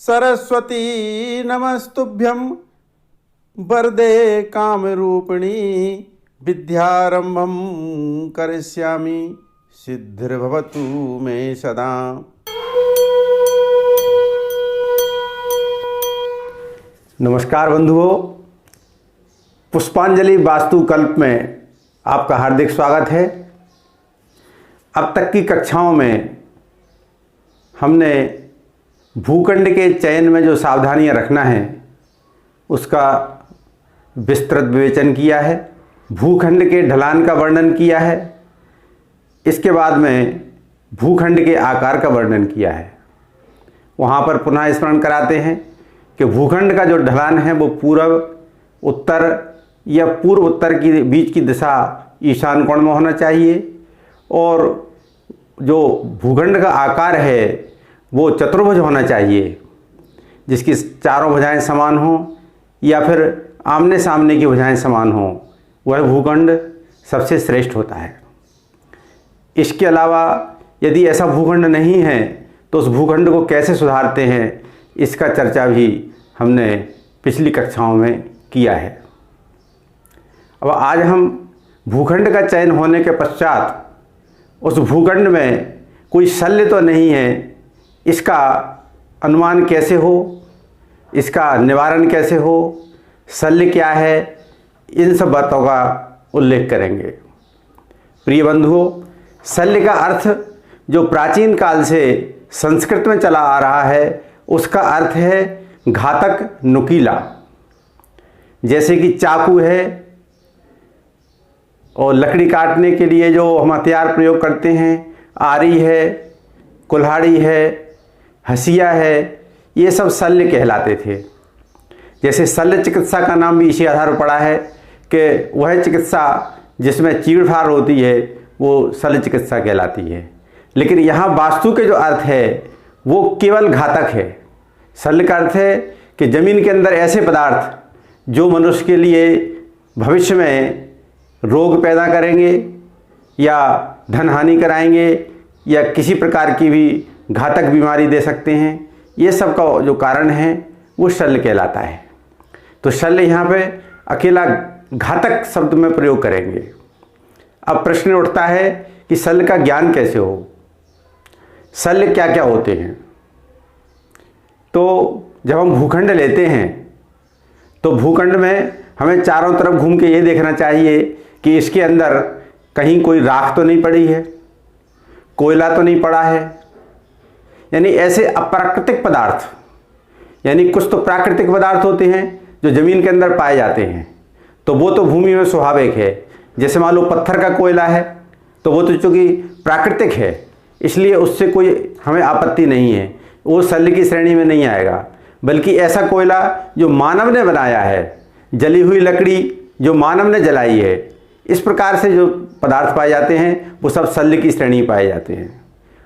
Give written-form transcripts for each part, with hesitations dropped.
सरस्वती नमस्तुभ्यं वरदे कामरूपिणी विद्यारंभं करिष्यामि सिद्धिर्भवतु मे सदा। नमस्कार बंधुओं, पुष्पांजलि वास्तुकल्प में आपका हार्दिक स्वागत है। अब तक की कक्षाओं में हमने भूखंड के चयन में जो सावधानियां रखना है उसका विस्तृत विवेचन किया है। भूखंड के ढलान का वर्णन किया है। इसके बाद में भूखंड के आकार का वर्णन किया है। वहाँ पर पुनः स्मरण कराते हैं कि भूखंड का जो ढलान है वो पूर्व उत्तर या पूर्व उत्तर की बीच की दिशा ईशान कोण में होना चाहिए, और जो भूखंड का आकार है वो चतुर्भुज होना चाहिए, जिसकी चारों भुजाएं समान हों या फिर आमने सामने की भुजाएं समान हों। वह भूखंड सबसे श्रेष्ठ होता है। इसके अलावा यदि ऐसा भूखंड नहीं है तो उस भूखंड को कैसे सुधारते हैं, इसका चर्चा भी हमने पिछली कक्षाओं में किया है। अब आज हम भूखंड का चयन होने के पश्चात उस भूखंड में कोई शल्य तो नहीं है, इसका अनुमान कैसे हो, इसका निवारण कैसे हो, शल्य क्या है, इन सब बातों का उल्लेख करेंगे। प्रिय बंधुओं, शल्य का अर्थ जो प्राचीन काल से संस्कृत में चला आ रहा है उसका अर्थ है घातक, नुकीला। जैसे कि चाकू है और लकड़ी काटने के लिए जो हम हथियार प्रयोग करते हैं, आरी है, कुल्हाड़ी है, हसिया है, ये सब शल्य कहलाते थे। जैसे शल्य चिकित्सा का नाम भी इसी आधार पर पड़ा है कि वह चिकित्सा जिसमें चीड़फाड़ होती है वो शल्य चिकित्सा कहलाती है। लेकिन यहाँ वास्तु के जो अर्थ है वो केवल घातक है। शल्य का अर्थ है कि जमीन के अंदर ऐसे पदार्थ जो मनुष्य के लिए भविष्य में रोग पैदा करेंगे या धन हानि कराएंगे या किसी प्रकार की भी घातक बीमारी दे सकते हैं, ये सब का जो कारण है वो शल्य कहलाता है। तो शल्य यहाँ पे अकेला घातक शब्द में प्रयोग करेंगे। अब प्रश्न उठता है कि शल्य का ज्ञान कैसे हो, शल्य क्या क्या होते हैं। तो जब हम भूखंड लेते हैं तो भूखंड में हमें चारों तरफ घूम के ये देखना चाहिए कि इसके अंदर कहीं कोई राख तो नहीं पड़ी है, कोयला तो नहीं पड़ा है, यानी ऐसे अप्राकृतिक पदार्थ, यानी कुछ तो प्राकृतिक पदार्थ होते हैं जो ज़मीन के अंदर पाए जाते हैं, तो वो तो भूमि में स्वाभाविक है। जैसे मान लो पत्थर का कोयला है तो वो तो चूँकि प्राकृतिक है, इसलिए उससे कोई हमें आपत्ति नहीं है, वो शल्य की श्रेणी में नहीं आएगा। बल्कि ऐसा कोयला जो मानव ने बनाया है, जली हुई लकड़ी जो मानव ने जलाई है, इस प्रकार से जो पदार्थ पाए जाते हैं वो सब शल्य की श्रेणी पाए जाते हैं।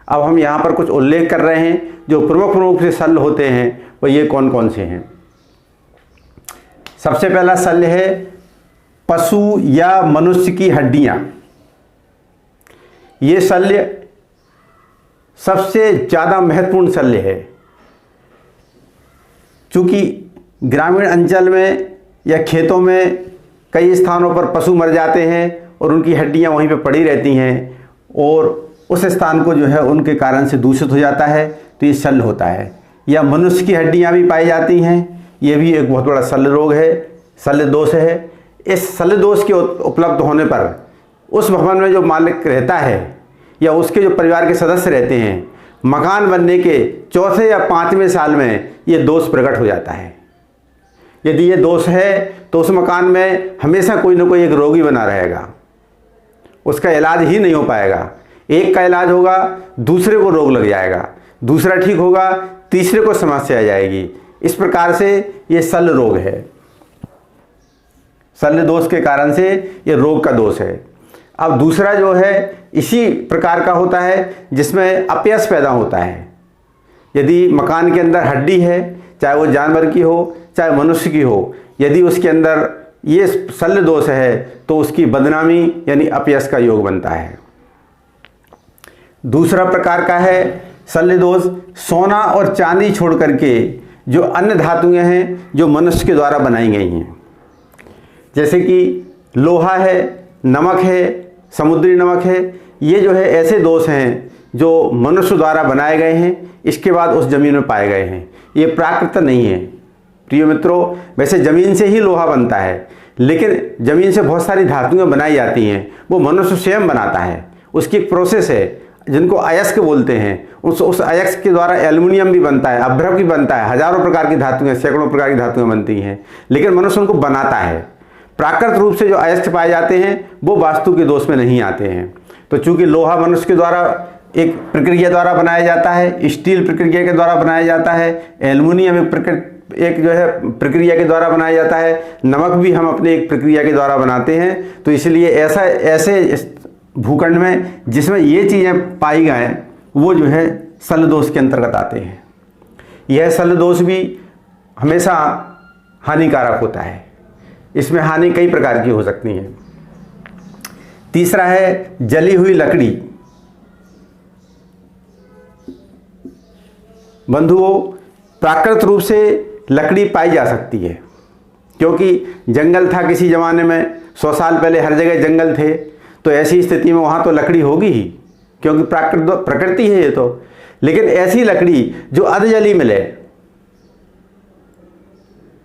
अब हम यहाँ पर कुछ उल्लेख कर रहे हैं जो प्रमुख रूप से शल्य होते हैं, वो ये कौन कौन से हैं। सबसे पहला शल्य है पशु या मनुष्य की हड्डियाँ। ये शल्य सबसे ज़्यादा महत्वपूर्ण शल्य है, क्योंकि ग्रामीण अंचल में या खेतों में कई स्थानों पर पशु मर जाते हैं और उनकी हड्डियां वहीं पे पड़ी रहती हैं और उस स्थान को जो है उनके कारण से दूषित हो जाता है, तो ये शल्य होता है। या मनुष्य की हड्डियां भी पाई जाती हैं, ये भी एक बहुत बड़ा शल्य रोग है, शल्य दोष है। इस शल्य दोष के उपलब्ध होने पर उस भवन में जो मालिक रहता है या उसके जो परिवार के सदस्य रहते हैं, मकान बनने के चौथे या पाँचवें साल में ये दोष प्रकट हो जाता है। यदि ये दोष है तो उस मकान में हमेशा कोई ना कोई एक रोगी बना रहेगा, उसका इलाज ही नहीं हो पाएगा। एक का इलाज होगा, दूसरे को रोग लग जाएगा, दूसरा ठीक होगा, तीसरे को समस्या आ जाएगी। इस प्रकार से ये शल्य रोग है। शल्य दोष के कारण से ये रोग का दोष है। अब दूसरा जो है इसी प्रकार का होता है जिसमें अपयश पैदा होता है। यदि मकान के अंदर हड्डी है, चाहे वो जानवर की हो चाहे मनुष्य की हो, यदि उसके अंदर ये शल्य दोष है तो उसकी बदनामी यानी अपयश का योग बनता है। दूसरा प्रकार का है शल्य दोष, सोना और चांदी छोड़ करके जो अन्य धातुएं हैं जो मनुष्य के द्वारा बनाई गई हैं, जैसे कि लोहा है, नमक है, समुद्री नमक है, ये जो है ऐसे दोष हैं जो मनुष्य द्वारा बनाए गए हैं, इसके बाद उस ज़मीन में पाए गए हैं। ये प्राकृत नहीं है प्रिय मित्रों। वैसे ज़मीन से ही लोहा बनता है, लेकिन ज़मीन से बहुत सारी धातुएं बनाई जाती हैं, वो मनुष्य स्वयं बनाता है। उसकी एक प्रोसेस है जिनको अयस्क बोलते हैं। उस अयस्क के द्वारा एल्युमिनियम भी बनता है, अभ्रक भी बनता है, हजारों प्रकार की धातुएं, सैकड़ों प्रकार की धातुएं बनती हैं, लेकिन मनुष्य उनको बनाता है। प्राकृत रूप से जो अयस्क पाए जाते हैं वो वास्तु के दोष में नहीं आते हैं। तो चूंकि लोहा मनुष्य के द्वारा एक प्रक्रिया द्वारा बनाया जाता है, स्टील प्रक्रिया के द्वारा बनाया जाता है, एल्युमिनियम एक जो है प्रक्रिया के द्वारा बनाया जाता है, नमक भी हम अपने एक प्रक्रिया के द्वारा बनाते हैं। तो इसलिए ऐसे भूखंड में जिसमें ये चीज़ें पाई गए वो जो है शल्य दोष के अंतर्गत आते हैं। यह शल्य दोष भी हमेशा हानिकारक होता है। इसमें हानि कई प्रकार की हो सकती है। तीसरा है जली हुई लकड़ी। बंधुओं, प्राकृतिक रूप से लकड़ी पाई जा सकती है, क्योंकि जंगल था किसी ज़माने में, 100 साल पहले हर जगह जंगल थे, तो ऐसी स्थिति में वहाँ तो लकड़ी होगी ही, क्योंकि प्रकृति है ये तो। लेकिन ऐसी लकड़ी जो अध जली मिले,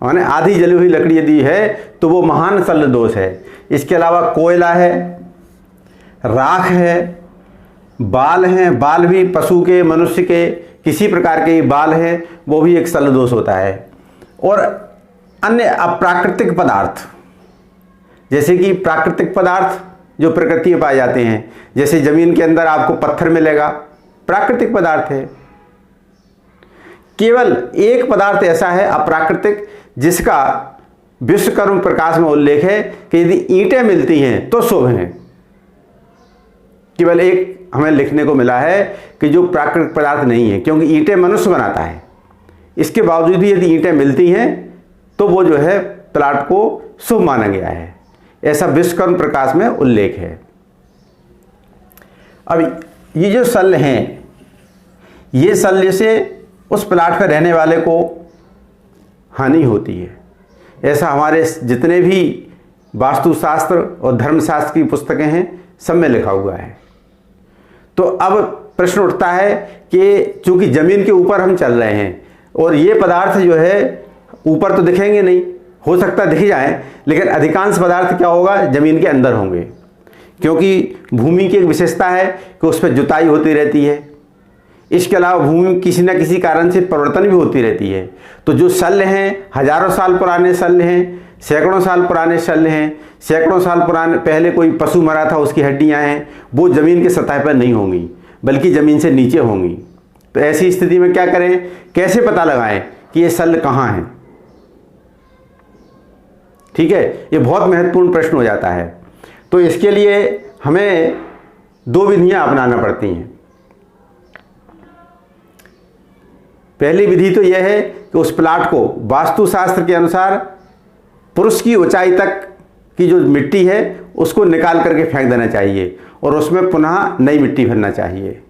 माने आधी जली हुई लकड़ी यदि है तो वो महान शल्य दोष है। इसके अलावा कोयला है, राख है, बाल हैं, बाल भी पशु के, मनुष्य के, किसी प्रकार के बाल हैं, वो भी एक शल्य दोष होता है। और अन्य अप्राकृतिक पदार्थ, जैसे कि प्राकृतिक पदार्थ जो प्रकृति में पाए जाते हैं, जैसे जमीन के अंदर आपको पत्थर मिलेगा, प्राकृतिक पदार्थ है। केवल एक पदार्थ ऐसा है अप्राकृतिक जिसका विश्वकर्म प्रकाश में उल्लेख है कि यदि ईंटें मिलती हैं तो शुभ हैं। केवल एक हमें लिखने को मिला है कि जो प्राकृतिक पदार्थ नहीं है, क्योंकि ईंटें मनुष्य बनाता है, इसके बावजूद भी यदि ईंटें मिलती हैं तो वो जो है प्लाट को शुभ माना गया है, ऐसा विश्वकर्म प्रकाश में उल्लेख है। अब ये जो शल्य हैं, ये शल्य से उस प्लाट पर रहने वाले को हानि होती है, ऐसा हमारे जितने भी वास्तुशास्त्र और धर्मशास्त्र की पुस्तकें हैं सब में लिखा हुआ है। तो अब प्रश्न उठता है कि चूंकि जमीन के ऊपर हम चल रहे हैं और ये पदार्थ जो है ऊपर तो दिखेंगे नहीं, हो सकता दिख जाए, लेकिन अधिकांश पदार्थ क्या होगा, जमीन के अंदर होंगे, क्योंकि भूमि की एक विशेषता है कि उस पर जुताई होती रहती है। इसके अलावा भूमि किसी न किसी कारण से परिवर्तन भी होती रहती है। तो जो शल्य हैं, हजारों साल पुराने शल्य हैं, सैकड़ों साल पुराने शल्य हैं, सैकड़ों साल पुराने पहले कोई पशु मरा था उसकी हड्डियां हैं, वो जमीन की सतह पर नहीं होंगी बल्कि जमीन से नीचे होंगी। तो ऐसी स्थिति में क्या करें, कैसे पता लगाएं कि ये शल्य कहाँ है? ठीक है, ये बहुत महत्वपूर्ण प्रश्न हो जाता है। तो इसके लिए हमें 2 विधियां अपनाना पड़ती हैं। पहली विधि तो यह है कि उस प्लाट को वास्तुशास्त्र के अनुसार पुरुष की ऊंचाई तक की जो मिट्टी है उसको निकाल करके फेंक देना चाहिए और उसमें पुनः नई मिट्टी भरना चाहिए।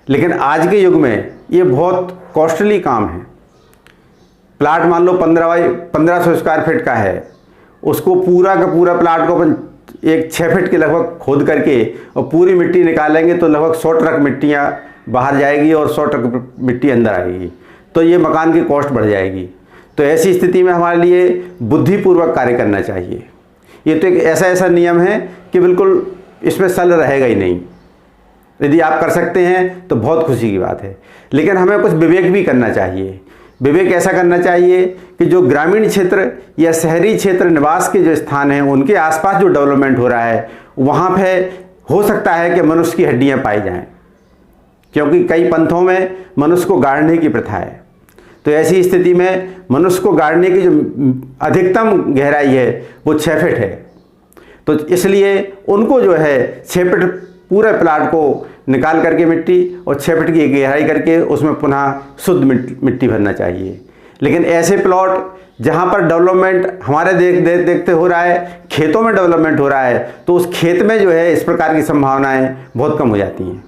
लेकिन आज के युग में ये बहुत कॉस्टली काम है। प्लाट मान लो 1500 स्क्वायर फीट का है, उसको पूरा का पूरा प्लाट को अपन एक 6 फीट के लगभग खोद करके और पूरी मिट्टी निकालेंगे तो लगभग 100 ट्रक मिट्टियाँ बाहर जाएगी और 100 ट्रक मिट्टी अंदर आएगी, तो ये मकान की कॉस्ट बढ़ जाएगी। तो ऐसी स्थिति में हमारे लिए बुद्धिपूर्वक कार्य करना चाहिए। ये तो एक ऐसा नियम है कि बिल्कुल इसमें शल्य रहेगा ही नहीं। यदि आप कर सकते हैं तो बहुत खुशी की बात है, लेकिन हमें कुछ विवेक भी करना चाहिए। विवेक ऐसा करना चाहिए कि जो ग्रामीण क्षेत्र या शहरी क्षेत्र निवास के जो स्थान हैं उनके आसपास जो डेवलपमेंट हो रहा है वहाँ पे हो सकता है कि मनुष्य की हड्डियाँ पाई जाएं, क्योंकि कई पंथों में मनुष्य को गाड़ने की प्रथा है। तो ऐसी स्थिति में मनुष्य को गाड़ने की जो अधिकतम गहराई है वो 6 फीट है। तो इसलिए उनको जो है 6 फीट पूरे प्लाट को निकाल करके मिट्टी और 6 फीट की गहराई करके उसमें पुनः शुद्ध मिट्टी भरना चाहिए। लेकिन ऐसे प्लॉट जहाँ पर डेवलपमेंट हमारे देखते हो रहा है, खेतों में डेवलपमेंट हो रहा है, तो उस खेत में जो है इस प्रकार की संभावनाएं बहुत कम हो जाती हैं।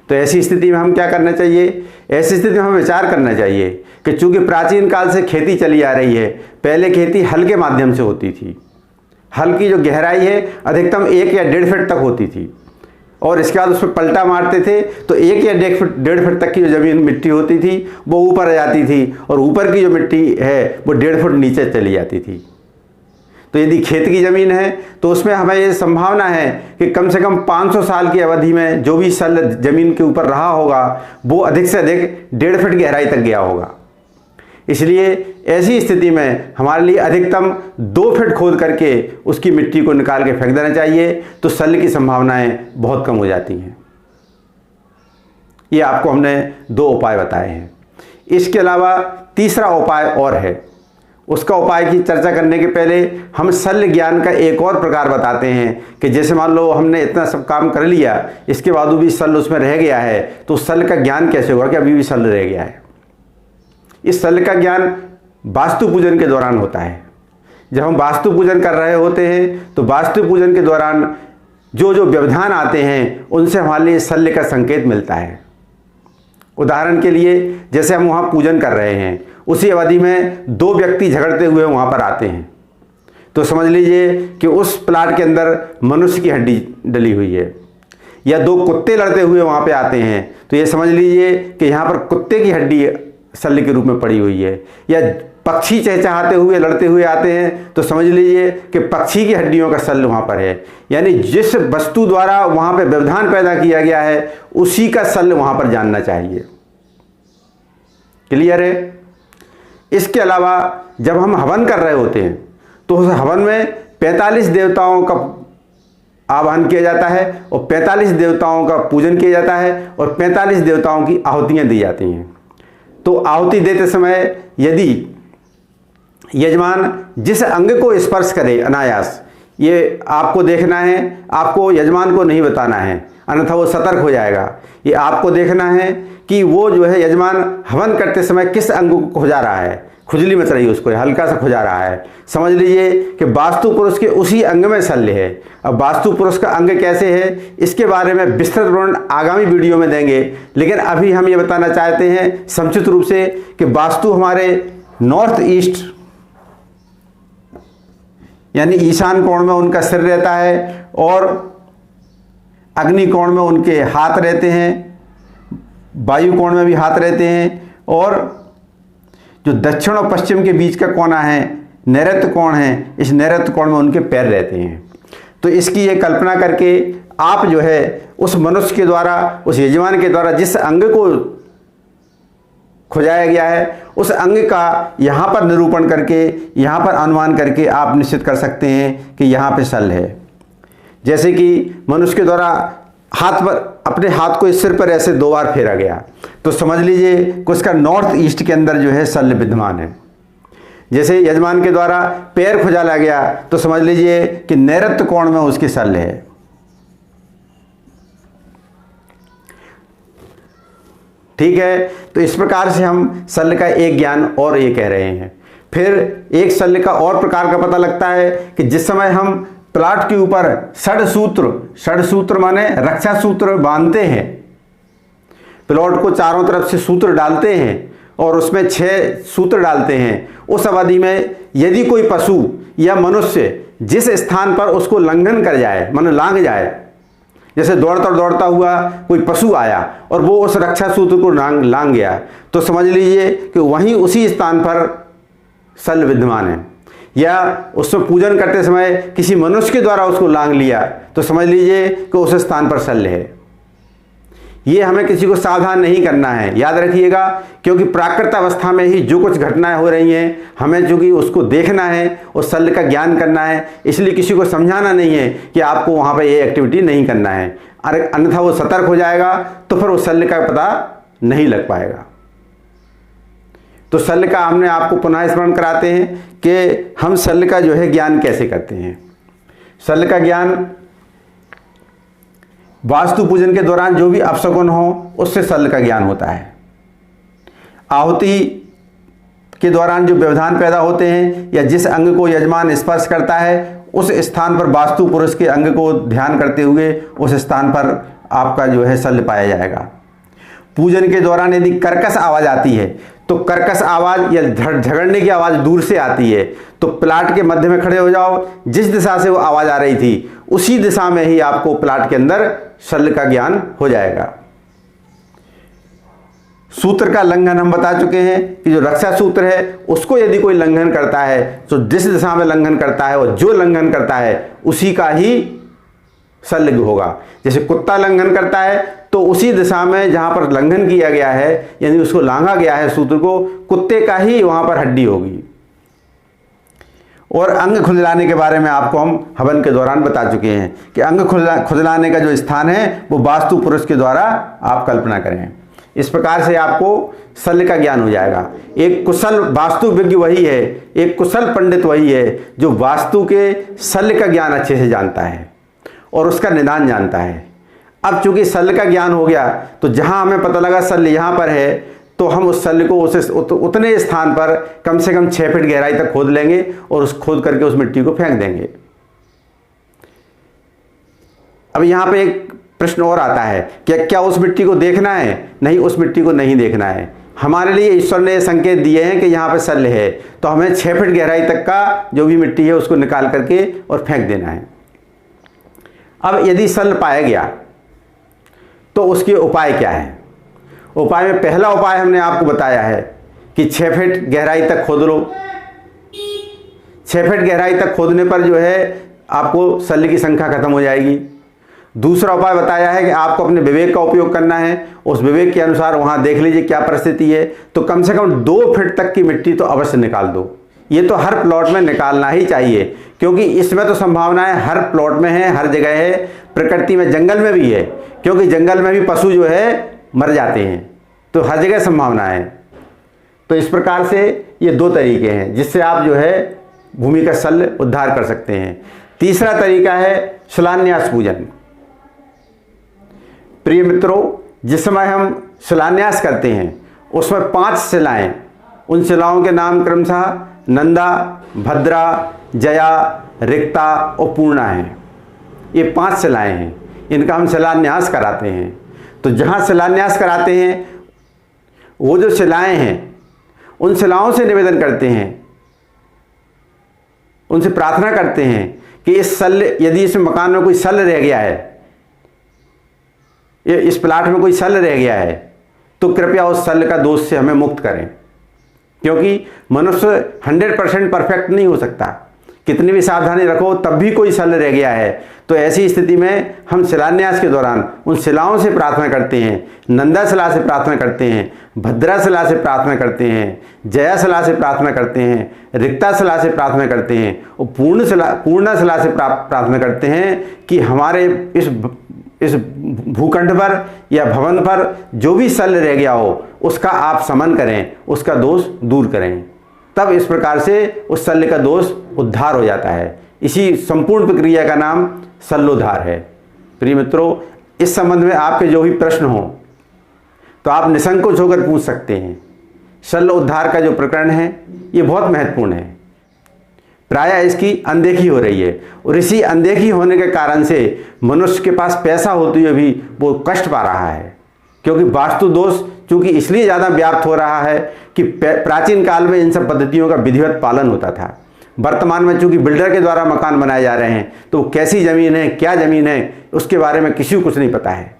तो ऐसी स्थिति में हम क्या करना चाहिए? ऐसी स्थिति में हमें विचार करना चाहिए कि चूंकि प्राचीन काल से खेती चली आ रही है, पहले खेती हल के माध्यम से होती थी। हल की जो गहराई है अधिकतम 1 या 1.5 फीट तक होती थी, और इसके बाद उसमें पलटा मारते थे तो 1 या 1.5 फीट तक की जो ज़मीन मिट्टी होती थी वो ऊपर आ जाती थी, और ऊपर की जो मिट्टी है वो 1.5 फुट नीचे चली जाती थी। तो यदि खेत की ज़मीन है तो उसमें हमें ये संभावना है कि कम से कम 500 साल की अवधि में जो भी सल ज़मीन के ऊपर रहा होगा वो अधिक से अधिक 1.5 फीट गहराई तक गया होगा। इसलिए ऐसी स्थिति में हमारे लिए अधिकतम 2 फीट खोद करके उसकी मिट्टी को निकाल के फेंक देना चाहिए, तो सल की संभावनाएं बहुत कम हो जाती हैं। ये आपको हमने 2 उपाय बताए हैं। इसके अलावा तीसरा उपाय और है। उसका उपाय की चर्चा करने के पहले हम शल्य ज्ञान का एक और प्रकार बताते हैं कि जैसे मान लो हमने इतना सब काम कर लिया, इसके बाद भी शल्य उसमें रह गया है, तो शल्य का ज्ञान कैसे होगा कि अभी भी शल्य रह गया है। इस शल्य का ज्ञान वास्तु पूजन के दौरान होता है। जब हम वास्तु पूजन कर रहे होते हैं तो वास्तु पूजन के दौरान जो जो व्यवधान आते हैं उनसे हमारे लिए शल्य का संकेत मिलता है। उदाहरण के लिए जैसे हम वहाँ पूजन कर रहे हैं, उसी अवधि में 2 व्यक्ति झगड़ते हुए वहाँ पर आते हैं, तो समझ लीजिए कि उस प्लाट के अंदर मनुष्य की हड्डी डली हुई है, या 2 कुत्ते लड़ते हुए वहाँ पे आते हैं तो ये समझ लीजिए कि यहाँ पर कुत्ते की हड्डी शल्य के रूप में पड़ी हुई है, या पक्षी चहचहाते हुए लड़ते हुए आते हैं तो समझ लीजिए कि पक्षी की हड्डियों का शल्य वहाँ पर है। यानी जिस वस्तु द्वारा वहाँ पर व्यवधान पैदा किया गया है उसी का शल्य वहाँ पर जानना चाहिए। क्लियर है? इसके अलावा जब हम हवन कर रहे होते हैं तो उस हवन में 45 देवताओं का आवाहन किया जाता है और 45 देवताओं का पूजन किया जाता है और 45 देवताओं की आहुतियाँ दी जाती हैं। तो आहुति देते समय यदि यजमान जिस अंग को स्पर्श करे अनायास, ये आपको देखना है, आपको यजमान को नहीं बताना है, अन्यथा वो सतर्क हो जाएगा। ये आपको देखना है कि वो जो है यजमान हवन करते समय किस अंग को खुजा रहा है, खुजली मच रही है उसको, हल्का सा खुजा रहा है, समझ लीजिए कि वास्तु पुरुष के उसी अंग में शल्य है। अब वास्तु पुरुष का अंग कैसे है इसके बारे में विस्तृत वर्णन आगामी वीडियो में देंगे, लेकिन अभी हम ये बताना चाहते हैं संक्षिप्त रूप से कि वास्तु हमारे नॉर्थ ईस्ट यानी ईशान कोण में उनका सिर रहता है, और अग्नि कोण में उनके हाथ रहते हैं, वायु कोण में भी हाथ रहते हैं, और जो दक्षिण और पश्चिम के बीच का कोना है नैऋत्य कोण है, इस नैऋत्य कोण में उनके पैर रहते हैं। तो इसकी ये कल्पना करके आप जो है उस मनुष्य के द्वारा, उस यजमान के द्वारा जिस अंग को खुजाया गया है उस अंग का यहाँ पर निरूपण करके, यहाँ पर अनुमान करके आप निश्चित कर सकते हैं कि यहाँ पे शल्य है। जैसे कि मनुष्य के द्वारा हाथ पर, अपने हाथ को इस सिर पर ऐसे 2 बार फेरा गया तो समझ लीजिए कि उसका नॉर्थ ईस्ट के अंदर जो है शल्य विद्यमान है। जैसे यजमान के द्वारा पैर खुजाला गया तो समझ लीजिए कि नैऋत्य कोण में उसके शल्य है। ठीक है, तो इस प्रकार से हम शल्य का एक ज्ञान और ये कह रहे हैं। फिर एक शल्य का और प्रकार का पता लगता है कि जिस समय हम प्लाट के ऊपर षड सूत्र माने रक्षा सूत्र बांधते हैं, प्लॉट को चारों तरफ से सूत्र डालते हैं और उसमें 6 सूत्र डालते हैं, उस अवधि में यदि कोई पशु या मनुष्य जिस स्थान पर उसको लंघन कर जाए, माने लांघ जाए, जैसे दौड़ता हुआ कोई पशु आया और वो उस रक्षा सूत्र को लांघ गया, तो समझ लीजिए कि वहीं उसी स्थान पर शल्य विद्यमान है। या उसमें पूजन करते समय किसी मनुष्य के द्वारा उसको लांघ लिया तो समझ लीजिए कि उस स्थान पर शल्य है। ये हमें किसी को सावधान नहीं करना है, याद रखिएगा, क्योंकि प्राकृत अवस्था में ही जो कुछ घटनाएं हो रही हैं हमें चूँकि उसको देखना है और शल्य का ज्ञान करना है, इसलिए किसी को समझाना नहीं है कि आपको वहाँ पर ये एक्टिविटी नहीं करना है, अरे अन्यथा वो सतर्क हो जाएगा तो फिर उस शल्य का पता नहीं लग पाएगा। तो शल्य का हमने आपको पुनः स्मरण कराते हैं कि हम शल्य का जो है ज्ञान कैसे करते हैं। शल्य का ज्ञान वास्तु पूजन के दौरान जो भी अपशकुन हो उससे शल्य का ज्ञान होता है। आहुति के दौरान जो व्यवधान पैदा होते हैं या जिस अंग को यजमान स्पर्श करता है उस स्थान पर वास्तु पुरुष के अंग को ध्यान करते हुए उस स्थान पर आपका जो है शल्य पाया जाएगा। पूजन के दौरान यदि कर्कश आवाज़ आती है तो कर्कश आवाज़ या झगड़ने की आवाज़ दूर से आती है तो प्लाट के मध्य में खड़े हो जाओ, जिस दिशा से वो आवाज़ आ रही थी उसी दिशा में ही आपको प्लाट के अंदर शल्य का ज्ञान हो जाएगा। सूत्र का लंघन हम बता चुके हैं कि जो रक्षा सूत्र है उसको यदि कोई लंघन करता है तो जिस दिशा में लंघन करता है और जो लंघन करता है उसी का ही शल्य होगा। जैसे कुत्ता लंघन करता है तो उसी दिशा में जहां पर लंघन किया गया है यानी उसको लांघा गया है सूत्र को, कुत्ते का ही वहां पर हड्डी होगी। और अंग खुजलाने के बारे में आपको हम हवन के दौरान बता चुके हैं कि अंग खुजलाने का जो स्थान है वो वास्तु पुरुष के द्वारा आप कल्पना करें। इस प्रकार से आपको शल्य का ज्ञान हो जाएगा। एक कुशल वास्तुविज्ञ वही है, एक कुशल पंडित वही है जो वास्तु के शल्य का ज्ञान अच्छे से जानता है और उसका निदान जानता है। अब चूंकि शल्य का ज्ञान हो गया तो जहां हमें पता लगा शल्य यहाँ पर है तो हम उस शल्य को उतने स्थान पर कम से कम 6 फीट गहराई तक खोद लेंगे और उस खोद करके उस मिट्टी को फेंक देंगे। अब यहाँ पे एक प्रश्न और आता है कि क्या उस मिट्टी को देखना है? नहीं, उस मिट्टी को नहीं देखना है। हमारे लिए ईश्वर ने संकेत दिए हैं कि यहाँ पे शल्य है तो हमें 6 फीट गहराई तक का जो भी मिट्टी है उसको निकाल करके और फेंक देना है। अब यदि शल्य पाया गया तो उसके उपाय क्या है? उपाय में पहला उपाय हमने आपको बताया है कि 6 फीट गहराई तक खोद लो। 6 फीट गहराई तक खोदने पर जो है आपको शल्य की संख्या खत्म हो जाएगी। दूसरा उपाय बताया है कि आपको अपने विवेक का उपयोग करना है, उस विवेक के अनुसार वहां देख लीजिए क्या परिस्थिति है, तो कम से कम 2 फीट तक की मिट्टी तो अवश्य निकाल दो। ये तो हर प्लॉट में निकालना ही चाहिए क्योंकि इसमें तो संभावनाएं हर प्लॉट में है, हर जगह है, प्रकृति में, जंगल में भी है, क्योंकि जंगल में भी पशु जो है मर जाते हैं, तो हर जगह संभावना है। तो इस प्रकार से ये 2 तरीके हैं जिससे आप जो है भूमि का शल्य उद्धार कर सकते हैं। तीसरा तरीका है शिलान्यास पूजन। प्रिय मित्रों, जिस समय हम शिलान्यास करते हैं उसमें 5 शिलाएं, उन शिलाओं के नाम क्रमशः नंदा, भद्रा, जया, रिक्ता और पूर्णा हैं। ये 5 शिलाएं हैं, इनका हम शिलान्यास कराते हैं। तो जहाँ शिलान्यास कराते हैं वो जो शिलाएं हैं उन शिलाओं से निवेदन करते हैं, उनसे प्रार्थना करते हैं कि इस शल्य, यदि इस मकान में कोई शल्य रह गया है, इस प्लाट में कोई शल्य रह गया है तो कृपया उस शल्य का दोष से हमें मुक्त करें। क्योंकि मनुष्य 100% परफेक्ट नहीं हो सकता, कितनी भी सावधानी रखो तब भी कोई शल्य रह गया है। तो ऐसी स्थिति में हम शिलान्यास के दौरान उन शिलाओं से प्रार्थना करते हैं, नंदा शिला से प्रार्थना करते हैं, भद्रा शिला से प्रार्थना करते हैं, जया शिला से प्रार्थना करते हैं, रिक्ता शिला से प्रार्थना करते हैं और पूर्णा शिला से प्रार्थना करते हैं कि हमारे इस भूखंड पर या भवन पर जो भी शल्य रह गया हो उसका आप शमन करें, उसका दोष दूर करें। तब इस प्रकार से उस शल्य का दोष उद्धार हो जाता है। इसी संपूर्ण प्रक्रिया का नाम शल्योद्धार है। प्रिय मित्रों, इस संबंध में आपके जो भी प्रश्न हो तो आप निसंकोच होकर पूछ सकते हैं। शल्य उद्धार का जो प्रकरण है ये बहुत महत्वपूर्ण है। प्रायः इसकी अनदेखी हो रही है और इसी अनदेखी होने के कारण से मनुष्य के पास पैसा होते हुए भी वो कष्ट पा रहा है। क्योंकि वास्तु दोष चूंकि इसलिए ज़्यादा व्याप्त हो रहा है कि प्राचीन काल में इन सब पद्धतियों का विधिवत पालन होता था। वर्तमान में चूंकि बिल्डर के द्वारा मकान बनाए जा रहे हैं तो कैसी ज़मीन है, क्या ज़मीन है, उसके बारे में किसी को कुछ नहीं पता है।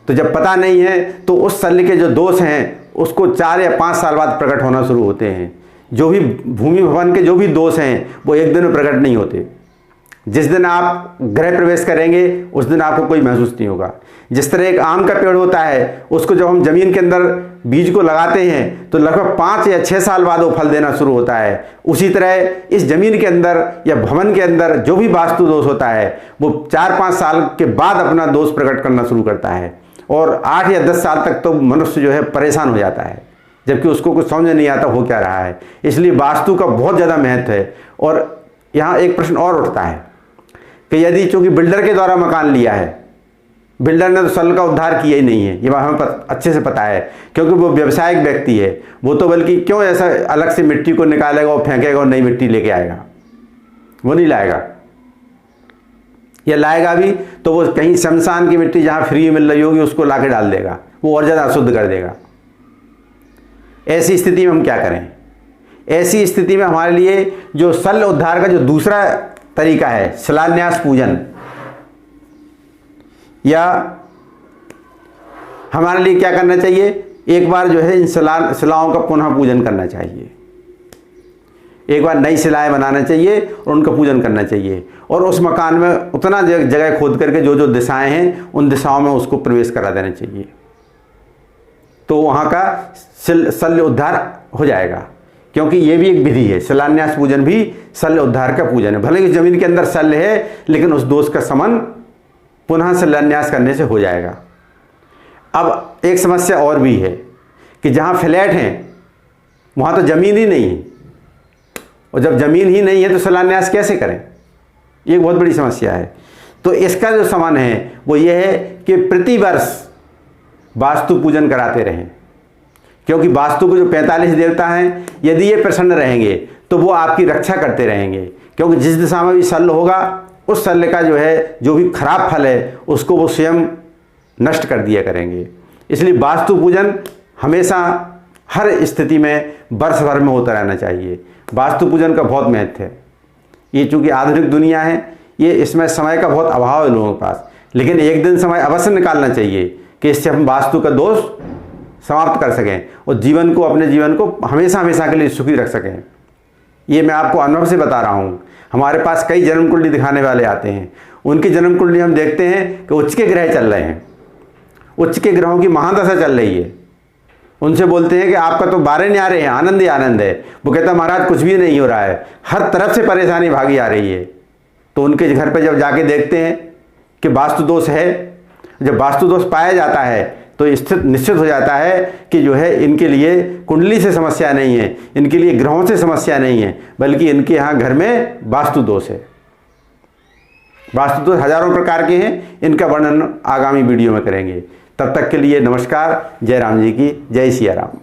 तो जब पता नहीं है तो उस शल्य के जो दोष हैं उसको 4 या 5 साल बाद प्रकट होना शुरू होते हैं। जो भी भूमि भवन के जो भी दोष हैं वो एक दिन में प्रकट नहीं होते। जिस दिन आप गृह प्रवेश करेंगे उस दिन आपको कोई महसूस नहीं होगा। जिस तरह एक आम का पेड़ होता है, उसको जब हम ज़मीन के अंदर बीज को लगाते हैं तो लगभग 5 या 6 साल बाद वो फल देना शुरू होता है। उसी तरह इस ज़मीन के अंदर या भवन के अंदर जो भी वास्तु दोष होता है वो 4-5 साल के बाद अपना दोष प्रकट करना शुरू करता है और 8 या 10 साल तक तो मनुष्य जो है परेशान हो जाता है, जबकि उसको कुछ समझ नहीं आता हो क्या रहा है। इसलिए वास्तु का बहुत ज़्यादा महत्व है। और यहाँ एक प्रश्न और उठता है कि यदि चूंकि बिल्डर के द्वारा मकान लिया है, बिल्डर ने तो शल्य का उद्धार किया ही नहीं है, ये हमें अच्छे से पता है क्योंकि वो व्यावसायिक व्यक्ति है, वो तो बल्कि क्यों ऐसा अलग से मिट्टी को निकालेगा और फेंकेगा और नई मिट्टी लेके आएगा, वो नहीं लाएगा। या लाएगा भी तो वो कहीं शमशान की मिट्टी जहाँ फ्री मिल रही होगी उसको ला के डाल देगा, वो और ज़्यादा अशुद्ध कर देगा। ऐसी स्थिति में हम क्या करें? ऐसी स्थिति में हमारे लिए जो शल्य उद्धार का जो दूसरा तरीका है, शिलान्यास पूजन, या हमारे लिए क्या करना चाहिए? एक बार जो है इन शिलाओं का पुनः पूजन करना चाहिए। एक बार नई शिलाएं बनाना चाहिए और उनका पूजन करना चाहिए, और उस मकान में उतना जगह खोद करके जो जो दिशाएं हैं उन दिशाओं में उसको प्रवेश करा देना चाहिए, तो वहाँ का शल्य उद्धार हो जाएगा। क्योंकि ये भी एक विधि है, शिलान्यास पूजन भी शल्य उद्धार का पूजन है। भले ही जमीन के अंदर शल्य है, लेकिन उस दोष का शमन पुनः शिलान्यास करने से हो जाएगा। अब एक समस्या और भी है कि जहाँ फ्लैट हैं वहाँ तो ज़मीन ही नहीं है, और जब ज़मीन ही नहीं है तो शिलान्यास कैसे करें? ये बहुत बड़ी समस्या है। तो इसका जो समाधान है वो ये है कि प्रति वर्ष वास्तु पूजन कराते रहें, क्योंकि वास्तु के जो 45 देवता हैं, यदि ये प्रसन्न रहेंगे तो वो आपकी रक्षा करते रहेंगे। क्योंकि जिस दिशा में भी शल्य होगा उस शल्य का जो है जो भी खराब फल है उसको वो स्वयं नष्ट कर दिया करेंगे। इसलिए वास्तु पूजन हमेशा हर स्थिति में वर्ष भर में होता रहना चाहिए। वास्तु पूजन का बहुत महत्व है। ये चूँकि आधुनिक दुनिया है, ये इसमें समय का बहुत अभाव है लोगों के पास, लेकिन एक दिन समय अवश्य निकालना चाहिए कि इससे हम वास्तु का दोष समाप्त कर सकें और जीवन को, अपने जीवन को हमेशा हमेशा के लिए सुखी रख सकें। ये मैं आपको अनुभव से बता रहा हूँ। हमारे पास कई जन्म कुंडली दिखाने वाले आते हैं, उनकी जन्म कुंडली हम देखते हैं कि उच्च के ग्रह चल रहे हैं, उच्च के ग्रहों की महादशा चल रही है। उनसे बोलते हैं कि आपका तो 12 नहीं आ रहे हैं, आनंद ही आनंद है। वो कहता महाराज कुछ भी नहीं हो रहा है, हर तरफ से परेशानी भागी आ रही है। तो उनके घर पर जब जाके देखते हैं कि वास्तु दोष है, जब वास्तु दोष पाया जाता है तो स्थित निश्चित हो जाता है कि जो है इनके लिए कुंडली से समस्या नहीं है, इनके लिए ग्रहों से समस्या नहीं है, बल्कि इनके यहाँ घर में वास्तु दोष है। वास्तु दोष हजारों प्रकार के हैं, इनका वर्णन आगामी वीडियो में करेंगे। तब तक के लिए नमस्कार। जय राम जी की जय सिया राम।